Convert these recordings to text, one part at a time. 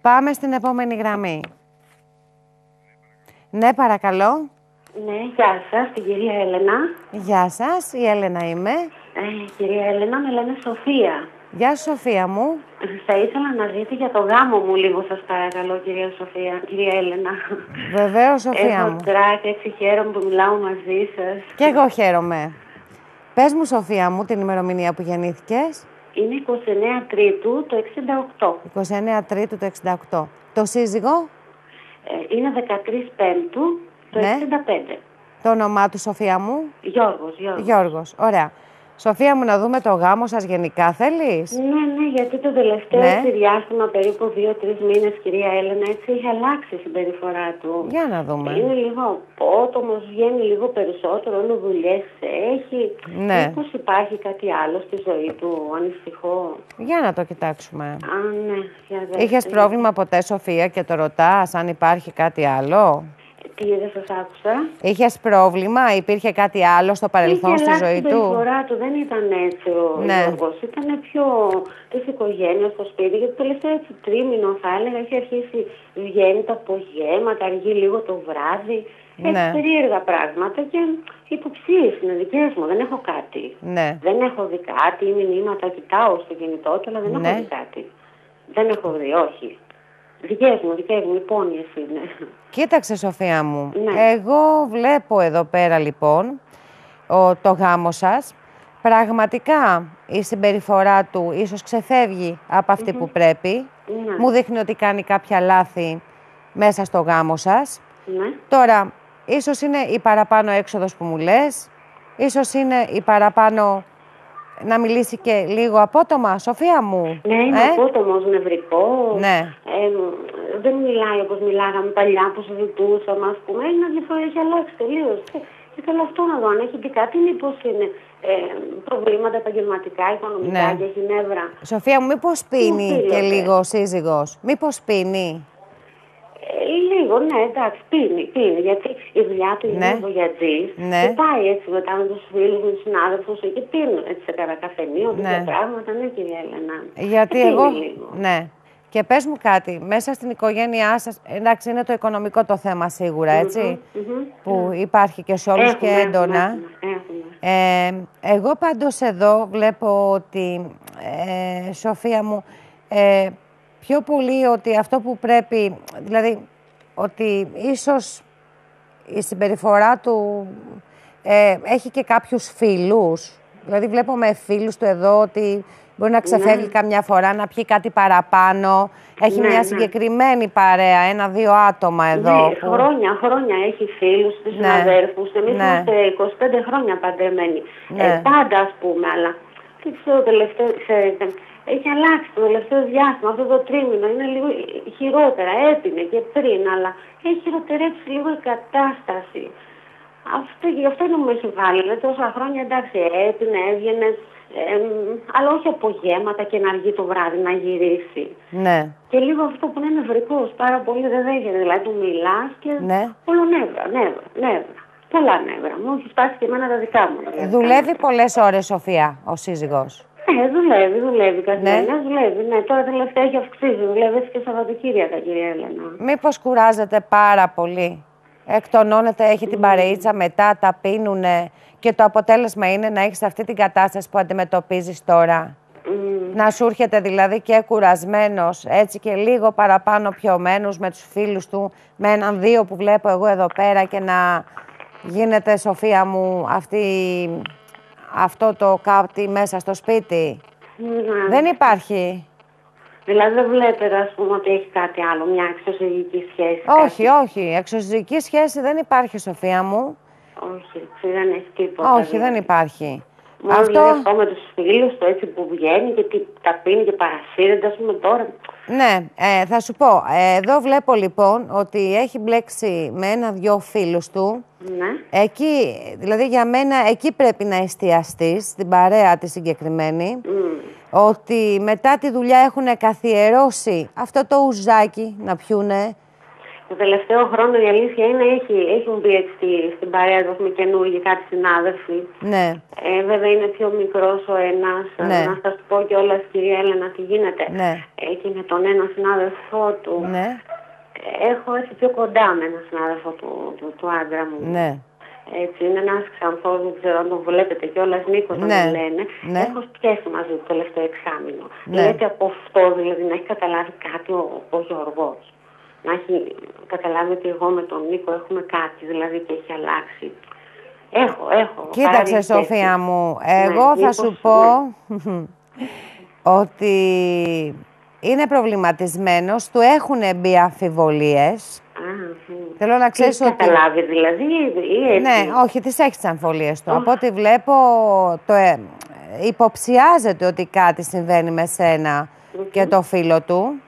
Πάμε στην επόμενη γραμμή. Ναι, παρακαλώ. Ναι, γεια σας, την κυρία Έλενα. Γεια σας, η Έλενα είμαι. Κυρία Έλενα, με λένε Σοφία. Γεια σου, Σοφία μου. Θα ήθελα να δείτε για το γάμο μου λίγο, σας παρακαλώ, κυρία Έλενα. Βεβαίως, Σοφία μου. Έχω τράκ, έτσι χαίρομαι που μιλάω μαζί σας. Και εγώ χαίρομαι. Πες μου, Σοφία μου, την ημερομηνία που γεννήθηκες. Είναι 29 Τρίτου το 68. 29 Τρίτου το 68. Το σύζυγο. Είναι 13 Πέμπτου το 65. Το όνομά του, Σοφία μου. Γιώργος. Ωραία. Σοφία μου, να δούμε το γάμο σας γενικά, θέλεις? Ναι, γιατί το τελευταίο διάστημα, περίπου 2-3 μήνες, κυρία Έλενα, έτσι έχει αλλάξει η συμπεριφορά του. Για να δούμε. Είναι λίγο απότομος, βγαίνει λίγο περισσότερο, όλο δουλειές έχει. Ναι. Μήπως υπάρχει κάτι άλλο στη ζωή του, ανησυχώ. Για να το κοιτάξουμε. Ναι. Είχες πρόβλημα ποτέ, Σοφία, και το ρωτάς αν υπάρχει κάτι άλλο? Τι δεν σας άκουσα. Είχες πρόβλημα, υπήρχε κάτι άλλο στο παρελθόν στη ζωή του? Η συμπεριφορά του δεν ήταν έτσι ο Γιώργος. Ήταν πιο της οικογένειας στο σπίτι. Γιατί το τελευταίο έτσι τρίμηνο, θα έλεγα, έχει αρχίσει, βγαίνει τα απογεύματα, αργεί λίγο το βράδυ. Έχει περίεργα πράγματα και υποψίες είναι δικές μου. Δεν έχω κάτι. Δεν έχω δει κάτι, μηνύματα κοιτάω στο κινητό του, αλλά δεν έχω δει κάτι. Δεν έχω δει, όχι. Δικές μου, υπόνοιες είναι. Κοίταξε, Σοφία μου. Εγώ βλέπω εδώ πέρα, λοιπόν, το γάμο σας. Πραγματικά η συμπεριφορά του ίσως ξεφεύγει από αυτή που πρέπει. Μου δείχνει ότι κάνει κάποια λάθη μέσα στο γάμο σας. Τώρα, ίσως είναι η παραπάνω έξοδος που μου λες. Ίσως είναι η παραπάνω... Να μιλήσει και λίγο απότομα, Σοφία μου. Ναι, είναι απότομος, νευρικό. Ναι. Δεν μιλάει όπως μιλάγαμε παλιά, που συζητούσαμε, ας πούμε. Είναι διαφορετικό, έχει αλλάξει τελείως. Και θέλω αυτό να δω, αν έχει και κάτι, μήπως είναι προβλήματα επαγγελματικά, οικονομικά, και έχει νεύρα. Σοφία μου, μήπως πίνει και λίγο ο σύζυγος? Μήπως πίνει? Λίγο, ναι, εντάξει, πίνει. Γιατί η δουλειά του είναι βογιατζής. Και πάει έτσι μετά με τους φίλους, με τους συνάδελφους και πίνουν έτσι σε κανένα καφενείο, τέτοια πράγματα, ναι, κυρία Έλενα. Γιατί εγώ. Ναι. Και πες μου κάτι, μέσα στην οικογένειά σας, εντάξει, είναι το οικονομικό το θέμα σίγουρα, έτσι, που υπάρχει και σε όλους και έντονα. Εγώ πάντως εδώ βλέπω ότι, Σοφία μου, πιο πολύ ότι αυτό που πρέπει, δηλαδή ότι ίσως η συμπεριφορά του έχει και κάποιους φίλους. Δηλαδή βλέπω με φίλους του εδώ ότι μπορεί να ξεφεύγει καμιά φορά, να πιει κάτι παραπάνω. Έχει μια συγκεκριμένη παρέα, 1-2 άτομα εδώ. Ναι, χρόνια έχει φίλους, τους συναδέρφους. Εμείς είμαστε 25 χρόνια παντρεμένοι. Πάντα, ας πούμε, αλλά δεν ξέρω, τελευταίο, ξέρετε, έχει αλλάξει το τελευταίο διάστημα. Αυτό το τρίμηνο είναι λίγο χειρότερα. Έπινε και πριν, αλλά έχει χειροτερέψει λίγο η κατάσταση. Γι' αυτό είναι που με συμβάλλει. Δηλαδή, τόσα χρόνια, εντάξει, έπινε, έβγαινε, αλλά όχι απογέματα και να αργεί το βράδυ να γυρίσει. Ναι. Και λίγο αυτό που είναι νευρικός, πάρα πολύ δεν δέχεται. Δηλαδή, του μιλάς και όλο νεύρα. Πολλά νεύρα. Μου έχει φτάσει και εμένα τα δικά μου. Δουλεύει πολλές ώρες, Σοφία, ο σύζυγος? Δουλεύει καθημερινά, δουλεύει. Ναι, τώρα τελευταία έχει αυξήσει, δουλεύει και Σαββατοκύριακα, κυρία Έλενα. Μήπως κουράζεται πάρα πολύ? Εκτονώνεται, έχει την παρεΐτσα, μετά τα πίνουνε και το αποτέλεσμα είναι να έχεις αυτή την κατάσταση που αντιμετωπίζεις τώρα. Να σου έρχεται δηλαδή και κουρασμένος, έτσι και λίγο παραπάνω πιωμένος με τους φίλους του, με 1-2 που βλέπω εγώ εδώ πέρα και να γίνεται, Σοφία μου, αυτό το κάτι μέσα στο σπίτι. Δεν υπάρχει. Δηλαδή δεν βλέπετε, ας πούμε, ότι έχει κάτι άλλο, μια εξωσυζυγική σχέση? Όχι. Εξωσυζυγική σχέση δεν υπάρχει, Σοφία μου. Όχι, δεν έχει τίποτα. Όχι, δεν υπάρχει. Μόνο αυτό με τους φίλους του, έτσι που βγαίνει και τα πίνει και παρασύρεται, ας πούμε, τώρα. Ναι, θα σου πω. Εδώ βλέπω λοιπόν ότι έχει μπλέξει με 1-2 φίλους του. Ναι. Εκεί, δηλαδή για μένα, εκεί πρέπει να εστιαστείς, στην παρέα τη συγκεκριμένη. Ότι μετά τη δουλειά έχουν καθιερώσει αυτό το ουζάκι να πιούνε. Το τελευταίο χρόνο η αλήθεια είναι έχουν μπει έτσι στην παρέα του με καινούργιοι κάτι συνάδελφοι. Ναι. Βέβαια είναι πιο μικρός ο ένας. Ναι. Να σας πω κιόλας, κυρία Έλενα, τι γίνεται. Ναι. Και με τον ένα συνάδελφό του. Ναι. Έχω έρθει πιο κοντά με έναν συνάδελφο του άντρα μου. Ναι. Έτσι, είναι ένας ξανθός, δεν ξέρω αν τον βλέπετε κιόλας, Νίκο τον λένε. Ναι. Έχω πιέσει μαζί το τελευταίο εξάμηνο. Ναι. Λέτε από αυτό, δηλαδή να έχει καταλάβει κάτι ο Γιώργος. Να έχει καταλάβει ότι εγώ με τον Νίκο έχουμε κάτι, δηλαδή και έχει αλλάξει. Έχω. Κοίταξε, Σοφία μου, εγώ θα σου πω ότι είναι προβληματισμένος, του έχουν μπει αμφιβολίες. Θέλω να ξέρεις ότι... καταλάβει δηλαδή ή έτσι. Ναι, όχι, τις έχει τις αμφιβολίες του. Από ό,τι βλέπω, υποψιάζεται ότι κάτι συμβαίνει με σένα και το φίλο του.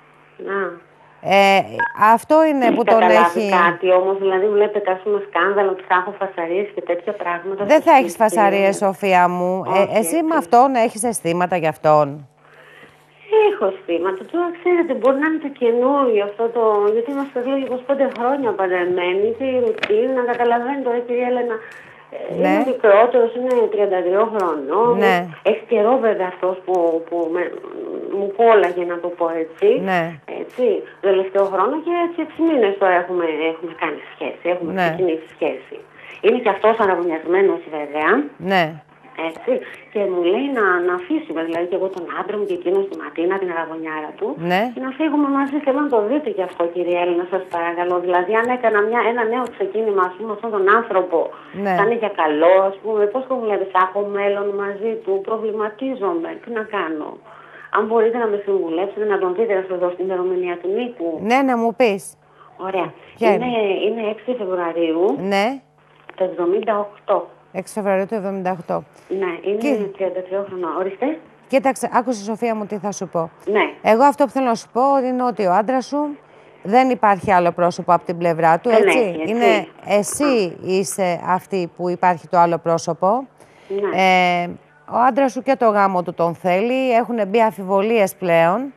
Αυτό είναι που τον έχει... κάτι όμως, δηλαδή βλέπετε ας πούμε σκάνδαλο ότι θα έχω φασαρίες και τέτοια πράγματα. Δεν θα έχεις φασαρίες, Σοφία μου. Εσύ με αυτόν έχεις αισθήματα για αυτόν. Έχω αισθήματα. Τώρα ξέρετε, μπορεί να είναι το καινούριο αυτό το. Γιατί είμαστε εδώ 25 χρόνια παντρεμένοι και η ρουτίνα, να καταλαβαίνει τώρα, κυρία Έλενα. Ναι. Είναι μικρότερος, είναι 32 χρονών. Ναι. Έχει καιρό βέβαια αυτός που μου κόλλαγε, να το πω έτσι. Ναι. Έτσι, το τελευταίο χρόνο και έτσι 6 μήνες τώρα έχουμε κάνει σχέση, έχουμε ξεκινήσει σχέση. Είναι και αυτός αραβωνιασμένος βέβαια. Ναι. Έτσι, και μου λέει να αφήσουμε, δηλαδή και εγώ τον άντρα μου και εκείνο τη Ματίνα, την αραβωνιάρα του, ναι. Και να φύγουμε μαζί. Θέλω να το δείτε κι αυτό, κυρία Έλληνα, σας παρακαλώ. Δηλαδή, αν έκανα ένα νέο ξεκίνημα, ας πούμε, αυτόν τον άνθρωπο, ναι. Θα είναι για καλό, ας πούμε, πώς το βλέπεις, θα έχω μέλλον μαζί του, προβληματίζομαι, τι να κάνω. Αν μπορείτε να με συμβουλέψετε, να τον δείτε, να σας δώσω την ημερομηνία του Νίκου. Ναι, να μου πεις. Ωραία. Είναι 6 Φεβρουαρίου, ναι. Το 78. 6 Φεβρουαρίου του 78. Ναι, είναι 33 χρονών. Ορίστε. Κοίταξε, άκουσε, Σοφία μου, τι θα σου πω. Ναι. Εγώ αυτό που θέλω να σου πω είναι ότι ο άντρας σου δεν υπάρχει άλλο πρόσωπο από την πλευρά του, έτσι. Είναι εσύ είσαι αυτή που υπάρχει το άλλο πρόσωπο. Ναι. Ο άντρας σου και το γάμο του τον θέλει, έχουν μπει αμφιβολίες πλέον.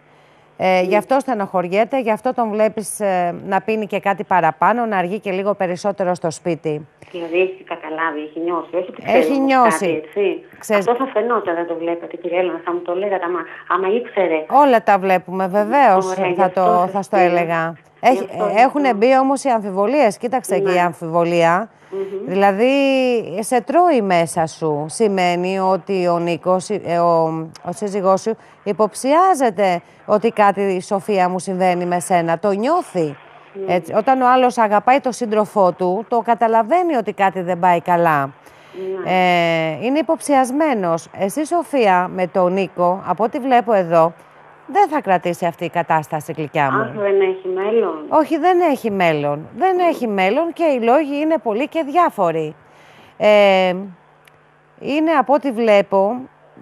Γι' αυτό στενοχωριέται, γι' αυτό τον βλέπεις να πίνει και κάτι παραπάνω, να αργεί και λίγο περισσότερο στο σπίτι. Δηλαδή έχει καταλάβει, έχει νιώσει, όχι ότι έχει νιώσει. Κάτι, έτσι. Αυτό θα φαινόταν, δεν το βλέπετε, κυρία Έλληνα, θα μου το λέγατε, άμα ήξερε. Όλα τα βλέπουμε, βεβαίως, θα στο έλεγα. Έχουν μπει όμως οι αμφιβολίες, κοίταξε και η αμφιβολία. Δηλαδή, σε τρώει μέσα σου. Σημαίνει ότι ο Νίκος, ο σύζυγός σου, υποψιάζεται ότι κάτι, η Σοφία μου, συμβαίνει με σένα. Το νιώθει. Έτσι, όταν ο άλλος αγαπάει τον σύντροφό του, το καταλαβαίνει ότι κάτι δεν πάει καλά. Είναι υποψιασμένος. Εσύ, Σοφία, με τον Νίκο, από ό,τι βλέπω εδώ, δεν θα κρατήσει αυτή η κατάσταση, γλυκιά μου. Αχ, δεν έχει μέλλον. Όχι, δεν έχει μέλλον. Δεν έχει μέλλον και οι λόγοι είναι πολλοί και διάφοροι. Είναι, από ό,τι βλέπω,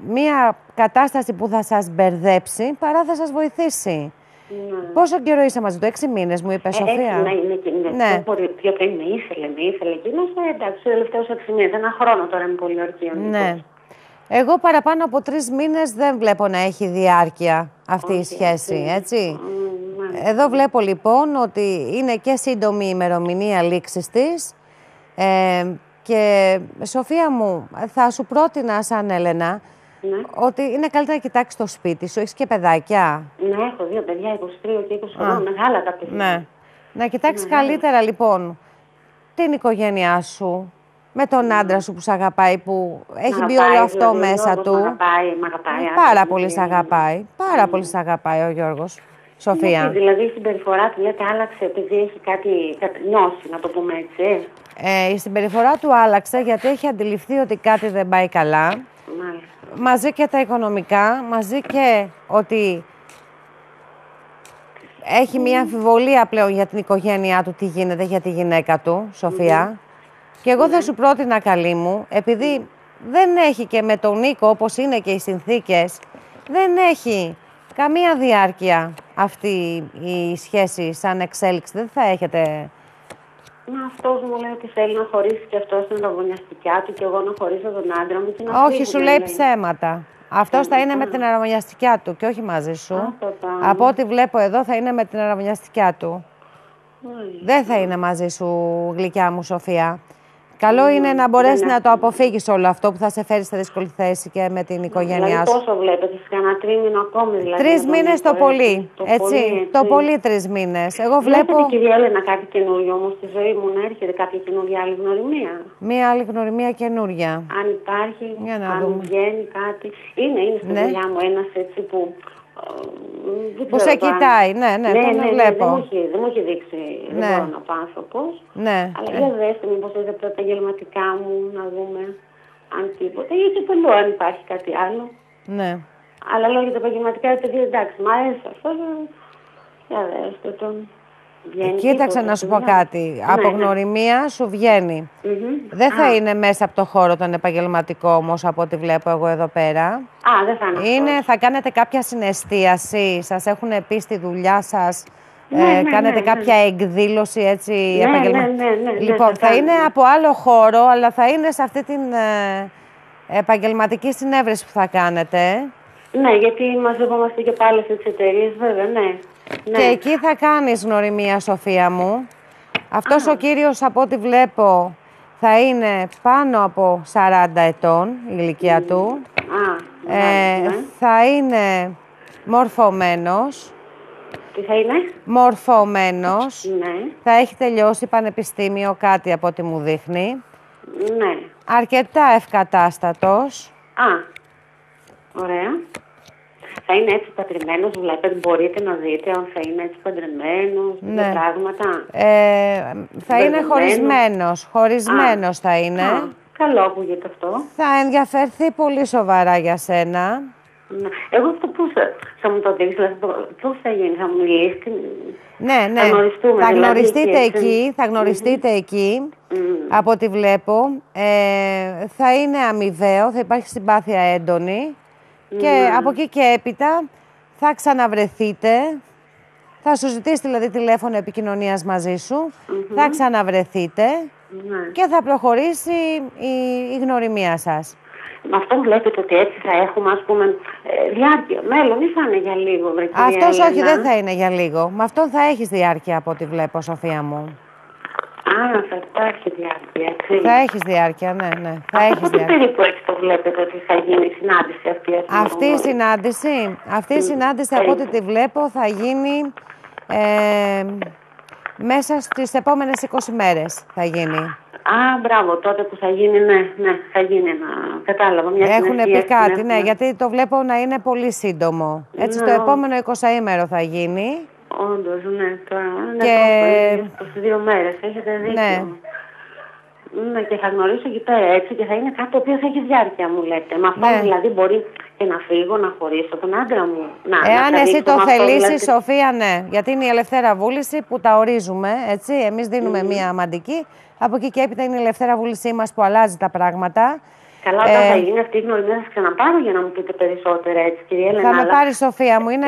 μία κατάσταση που θα σας μπερδέψει παρά θα σας βοηθήσει. Πόσο καιρό είσαι μαζί του, 6 μήνες, μου είπε, Σοφία. Ναι. Πιο πριν με ήθελε εκείνος, εντάξει, τους τελευταίους 6 μήνες, ένα χρόνο τώρα είναι πολύ ορκή ο Νίκος. Ναι. Εγώ παραπάνω από 3 μήνες δεν βλέπω να έχει διάρκεια αυτή η σχέση, έτσι. Εδώ βλέπω λοιπόν ότι είναι και σύντομη η ημερομηνία λήξης της και, Σοφία μου, θα σου πρότεινα σαν Έλενα ότι είναι καλύτερα να κοιτάξεις το σπίτι σου. Έχεις και παιδάκια. Ναι, έχω 2 παιδιά, 23 και 20 χρόνια, μεγάλα τα παιδιά. Ναι. Να κοιτάξεις καλύτερα λοιπόν την οικογένειά σου, με τον άντρα σου που σ' αγαπάει, που έχει μπει όλο αυτό μέσα του. Μ' αγαπάει. Πάρα πολύ σ' αγαπάει. Πάρα πολύ σ' αγαπάει ο Γιώργος. Σοφία. Δηλαδή η συμπεριφορά του, λέτε, άλλαξε επειδή έχει κάτι νιώσει, να το πούμε έτσι. Η συμπεριφορά του άλλαξε γιατί έχει αντιληφθεί ότι κάτι δεν πάει καλά. Μάλιστα. Μαζί και τα οικονομικά, μαζί και ότι έχει μία αμφιβολία πλέον για την οικογένειά του, τι γίνεται για τη γυναίκα του, Σοφία. Και εγώ θα σου πρότεινα, καλή μου, επειδή δεν έχει και με τον Νίκο, όπως είναι και οι συνθήκες, δεν έχει καμία διάρκεια αυτή η σχέση σαν εξέλιξη. Δεν θα έχετε... Αυτός μου λέει ότι θέλει να χωρίσει και αυτός την αραβωνιαστικιά του και εγώ να χωρίσω τον άντρα μου. Όχι, σου λέει ψέματα. Αυτός θα είναι με την αραβωνιαστικιά του και όχι μαζί σου. Από ό,τι βλέπω εδώ θα είναι με την αραβωνιαστικιά του. Δεν θα είναι μαζί σου, γλυκιά μου Σοφία. Καλό είναι να μπορέσει να το αποφύγεις όλο αυτό που θα σε φέρει σε δύσκολη θέση και με την οικογένειά σου. Δηλαδή πόσο βλέπετε, σε κανένα τρίμηνο ακόμη δηλαδή. 3 μήνες το πολύ, έτσι. Το πολύ 3 μήνες. Εγώ βλέπω... Βλέπετε, κυρία Έλενα, κάτι καινούριο όμως στη ζωή μου να έρχεται, κάποια καινούργια άλλη γνωριμία. Μία άλλη γνωριμία καινούρια. Αν υπάρχει, αν δούμε. βγαίνει κάτι. Είναι στη δουλειά μου ένας έτσι που... Που σε κοιτάει, ναι, τον βλέπω. Δεν μου έχει δείξει εδώ ο άνθρωπος. Ναι. Αλλά για δέστε μήπως είδε τα επαγγελματικά μου, να δούμε αν τίποτα. Ή και πελού αν υπάρχει κάτι άλλο. Ναι. Αλλά λόγω τα επαγγελματικά, επειδή εντάξει, μ' αρέσει αυτό. Για δέστε τον. Κοίταξε να σου πω κάτι. Από γνωριμία σου βγαίνει. Δεν θα είναι μέσα από το χώρο τον επαγγελματικό όμως, από ό,τι βλέπω εγώ εδώ πέρα. Δεν θα είναι. Θα κάνετε κάποια συναισθίαση, σας έχουν πει στη δουλειά σας, κάνετε κάποια εκδήλωση έτσι επαγγελματική. Λοιπόν, θα είναι από άλλο χώρο, αλλά θα είναι σε αυτή την επαγγελματική συνέβρεση που θα κάνετε. Ναι, γιατί μαζευόμαστε και πάλι στις εταιρείες, βέβαια, ναι. Και εκεί θα κάνεις γνωριμία, Σοφία μου. Αυτός ο κύριος, από ό,τι βλέπω, θα είναι πάνω από 40 ετών η ηλικία του. Θα είναι μορφωμένος. Τι θα είναι? Μορφωμένος. Ναι. Θα έχει τελειώσει πανεπιστήμιο, κάτι από ό,τι μου δείχνει. Ναι. Αρκετά ευκατάστατος. Ωραία. Θα είναι έτσι παντρεμένος, βλέπετε, μπορείτε να δείτε αν θα είναι έτσι παντρεμένος, πράγματα. Θα είναι χωρισμένος θα είναι. Καλό ακούγεται αυτό. Θα ενδιαφερθεί πολύ σοβαρά για σένα. Εγώ αυτό πώς θα μου το δείξει, δηλαδή πώς θα γίνει, θα μου μιλήσει. Ναι, θα γνωριστείτε εκεί, από ό,τι βλέπω. Θα είναι αμοιβαίο, θα υπάρχει συμπάθεια έντονη. Και από εκεί και έπειτα θα ξαναβρεθείτε, θα σου ζητήσει δηλαδή τηλέφωνο επικοινωνίας μαζί σου, θα ξαναβρεθείτε και θα προχωρήσει η γνωριμία σας. Με αυτό βλέπετε ότι έτσι θα έχουμε, ας πούμε, διάρκεια, μέλλον ή θα είναι για λίγο, Αυτός όχι, δεν θα είναι για λίγο. Με αυτόν θα έχεις διάρκεια από ό,τι βλέπω, Σοφία μου. Θα υπάρχει διάρκεια, έτσι. Θα έχεις διάρκεια, ναι. Θα έχεις διάρκεια. Περίπου έτσι το βλέπετε ότι θα γίνει η συνάντηση αυτή. Αυτή η συνάντηση από ό,τι τη βλέπω θα γίνει μέσα στις επόμενες 20 μέρες θα γίνει. Μπράβο, τότε που θα γίνει, ναι, θα γίνει κατάλαβα. Έχουν πει κάτι, ναι, γιατί το βλέπω να είναι πολύ σύντομο. Έτσι, το επόμενο 20ημερο θα γίνει. Όντως, ναι, τώρα και... 22 μέρες, έχετε δίκιο. Ναι, και θα γνωρίσω εκεί πέρα έτσι και θα είναι κάτι το οποίο θα έχει διάρκεια, μου λέτε. Με αυτό δηλαδή μπορεί και να φύγω, να χωρίσω τον άντρα μου. Εάν εσύ το θελήσεις, δηλαδή... Σοφία, ναι. Γιατί είναι η ελευθέρα βούληση που τα ορίζουμε, έτσι. Εμείς δίνουμε μία αμαντική. Από εκεί και έπειτα είναι η ελευθέρα βούλησή μας που αλλάζει τα πράγματα. Καλά, όταν θα γίνει αυτή η γνωριμία, θα σας ξαναπάρω για να μου πείτε περισσότερα, έτσι, κυρία Έλενα. Θα με πάρεις, Σοφία μου, είναι...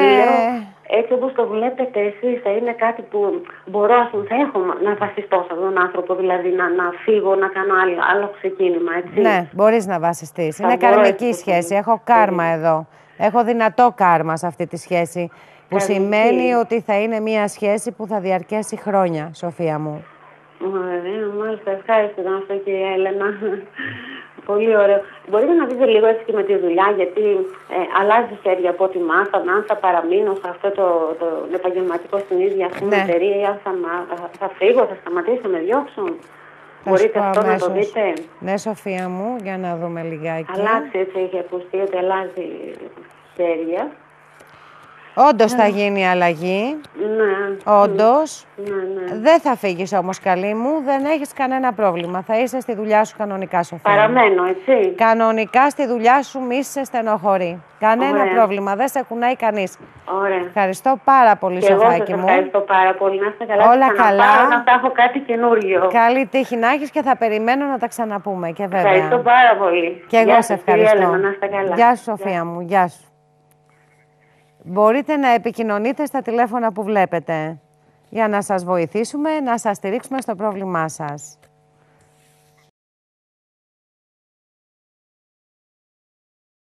Έτσι όπως το βλέπετε εσείς, θα είναι κάτι που μπορώ, θα έχω να βασιστώ σε αυτόν τον άνθρωπο, δηλαδή να φύγω, να κάνω άλλο ξεκίνημα, έτσι. Ναι, μπορείς να βασιστείς. Είναι καρμική σχέση. Έχω κάρμα εδώ. Έχω δυνατό κάρμα σε αυτή τη σχέση. Που σημαίνει ότι θα είναι μια σχέση που θα διαρκέσει χρόνια, Σοφία μου. Μάλιστα, ευχάριστο ήταν αυτό, κυρία Έλενα. Πολύ ωραίο. Μπορείτε να δείτε λίγο έτσι και με τη δουλειά, γιατί αλλάζει χέρια από ό,τι μάθαμε, αν θα παραμείνω σε αυτό το επαγγελματικό στην ίδια εταιρεία ή αν θα φύγω, θα σταματήσω, θα με διώξουν. Μπορείτε αυτό να το δείτε. Ναι, Σοφία μου, για να δούμε λιγάκι. Αλλάξει, έτσι έχει ακουστεί ότι αλλάζει χέρια. Όντως θα γίνει αλλαγή. Ναι. Όντως. Ναι. Δεν θα φύγεις όμως, καλή μου. Δεν έχεις κανένα πρόβλημα. Θα είσαι στη δουλειά σου κανονικά, Σοφία. Παραμένω, έτσι. Κανονικά στη δουλειά σου, μη σε στενοχωρεί. Κανένα πρόβλημα. Δεν σε κουνάει κανείς. Ωραία. Ευχαριστώ πάρα πολύ, Σοφάκι μου. Ευχαριστώ πάρα πολύ. Να είστε καλά. Όλα καλά. Να θα έχω κάτι καινούριο. Καλή τύχη να έχεις και θα περιμένω να τα ξαναπούμε. Και βέβαια. Ευχαριστώ πάρα πολύ. Και εγώ σε ευχαριστώ. Να είστε καλά. Γεια σου, Σοφία μου. Γεια σου. Μπορείτε να επικοινωνείτε στα τηλέφωνα που βλέπετε για να σας βοηθήσουμε, να σας στηρίξουμε στο πρόβλημά σας.